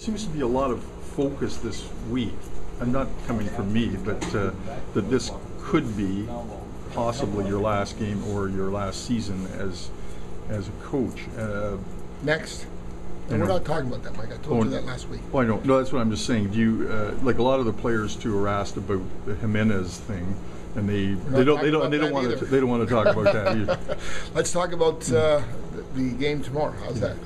seems to be a lot of focus this week. I'm not coming from me, but that this could be possibly your last game or your last season as a coach. Next. And we're not talking about that, Mike. I told you that last week. Well, I know. No, that's what I'm just saying. Do you like a lot of the players too are asked about the Jimenez thing, and they don't want to talk about that either. Let's talk about the game tomorrow. How's that?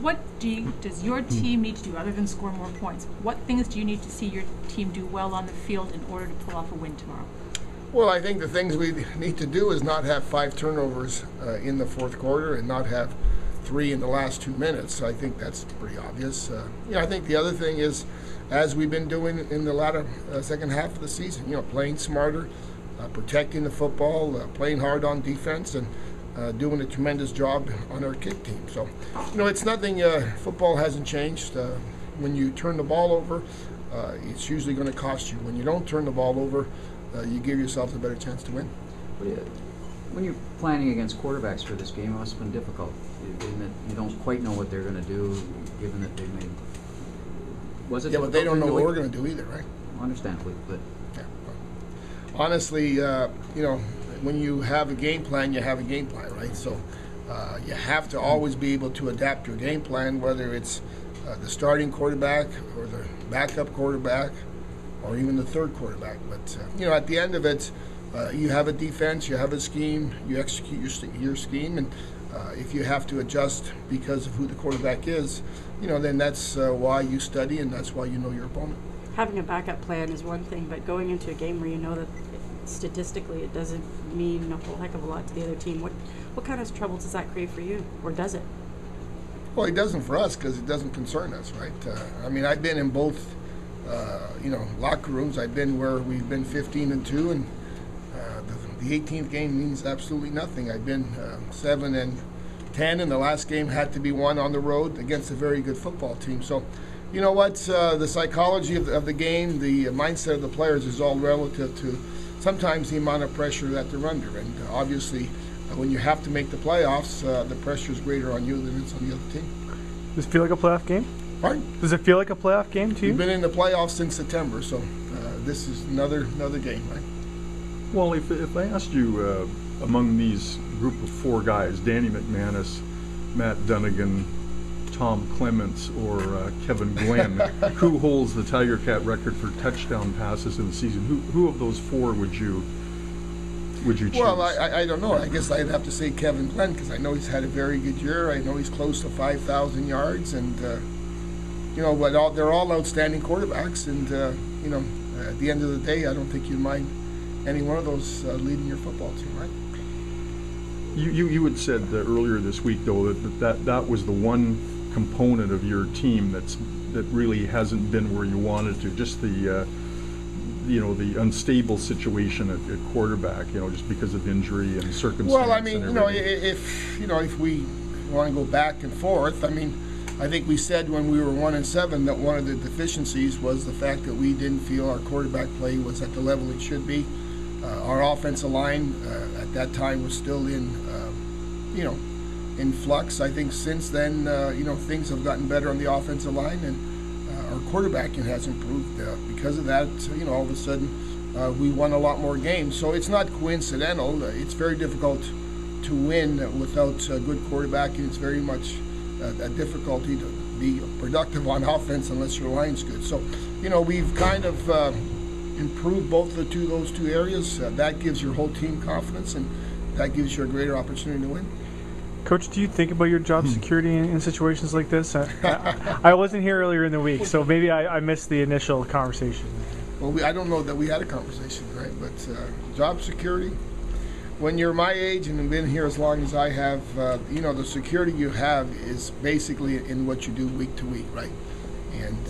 What does your team need to do other than score more points? What things do you need to see your team do well on the field in order to pull off a win tomorrow? Well, I think the things we need to do is not have 5 turnovers in the fourth quarter and not have 3 in the last 2 minutes. I think that's pretty obvious. I think the other thing is, as we've been doing in the latter second half of the season, playing smarter, protecting the football, playing hard on defense, and doing a tremendous job on our kick team. So, it's nothing. Football hasn't changed. When you turn the ball over, it's usually going to cost you. When you don't turn the ball over, you give yourself a better chance to win. When you're planning against quarterbacks for this game, it must have been difficult. You don't quite know what they're going to do, given that they made. Was it? Yeah, but they don't know what we're going to do either, right? Understandably, but yeah. Honestly, when you have a game plan, you have a game plan, right? So you have to always be able to adapt your game plan, whether it's the starting quarterback or the backup quarterback or even the third quarterback. But, at the end of it, you have a defense, you have a scheme, you execute your scheme, and if you have to adjust because of who the quarterback is, then that's why you study and that's why you know your opponent. Having a backup plan is one thing, but going into a game where you know that statistically it doesn't mean a whole heck of a lot to the other team, what kind of trouble does that create for you, or does it? Well, it doesn't for us because it doesn't concern us, right? I've been in both, locker rooms. I've been where we've been 15-2, and the 18th game means absolutely nothing. I've been 7-10, and the last game had to be won on the road against a very good football team. So, you know what? The psychology of the game, the mindset of the players is all relative to sometimes the amount of pressure that they're under. And obviously, when you have to make the playoffs, the pressure is greater on you than it's on the other team. Does it feel like a playoff game? Pardon? Does it feel like a playoff game to you? We've been in the playoffs since September, so this is another game, right? Well, if I asked you among these group of 4 guys, Danny McManus, Matt Dunnigan, Tom Clements, or Kevin Glenn, who holds the Tiger Cat record for touchdown passes in the season? Who of those 4 would you choose? Well, I don't know. I guess I'd have to say Kevin Glenn because I know he's had a very good year. I know he's close to 5,000 yards, and but they're all outstanding quarterbacks. And at the end of the day, I don't think you'd mind any one of those leading your football team, right? You had said earlier this week, though, that was the one component of your team that really hasn't been where you wanted to. Just the unstable situation at quarterback, just because of injury and circumstance. Well, if we want to go back and forth, I think we said when we were 1-7 that one of the deficiencies was the fact that we didn't feel our quarterback play was at the level it should be. Our offensive line at that time was still in flux. I think since then, things have gotten better on the offensive line, and our quarterbacking has improved. Because of that, all of a sudden, we won a lot more games. So it's not coincidental. It's very difficult to win without good quarterbacking. It's very much a difficulty to be productive on offense unless your line's good. So, we've kind of improve both of those two areas. That gives your whole team confidence, and that gives you a greater opportunity to win. Coach, do you think about your job security in situations like this? I wasn't here earlier in the week, so maybe I missed the initial conversation. Well, I don't know that we had a conversation, right? But job security, when you're my age and have been here as long as I have, the security you have is basically in what you do week to week, right? And,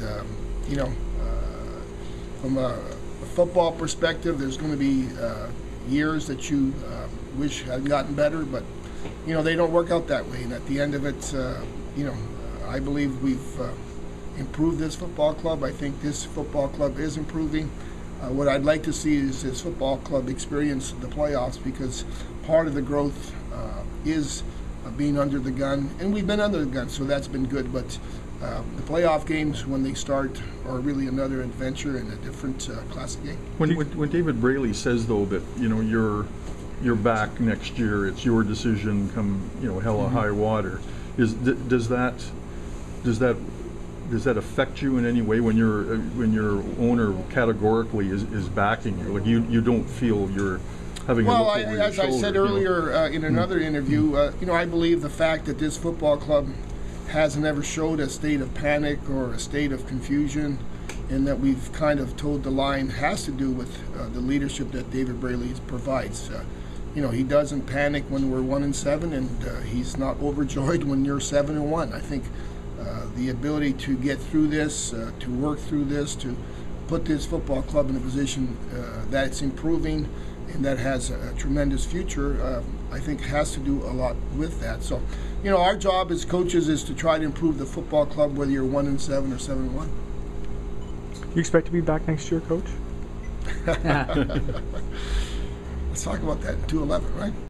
from a football perspective, there's going to be years that you wish had gotten better, but they don't work out that way. And at the end of it, I believe we've improved this football club. I think this football club is improving. What I'd like to see is this football club experience the playoffs, because part of the growth is being under the gun, and we've been under the gun, so that's been good. But the playoff games, when they start, are really another adventure and a different classic game. When David Braley says, though, that, you know, you're back next year, it's your decision come, you know, hell or high water, does that affect you in any way when your owner categorically is backing you? Like you don't feel you're having a look over your as I shoulder, said you know? earlier in another interview, you know, I believe the fact that this football club hasn't ever showed a state of panic or a state of confusion, and that we've kind of toed the line, has to do with the leadership that David Braley provides. You know, he doesn't panic when we're 1-7, and he's not overjoyed when you're 7-1. I think the ability to get through this, to work through this, to put this football club in a position that it's improving and that has a tremendous future, I think has to do a lot with that. So, you know, our job as coaches is to try to improve the football club, whether you're 1-7 or 7-1. You expect to be back next year, Coach? Let's talk about that in 2-11, right?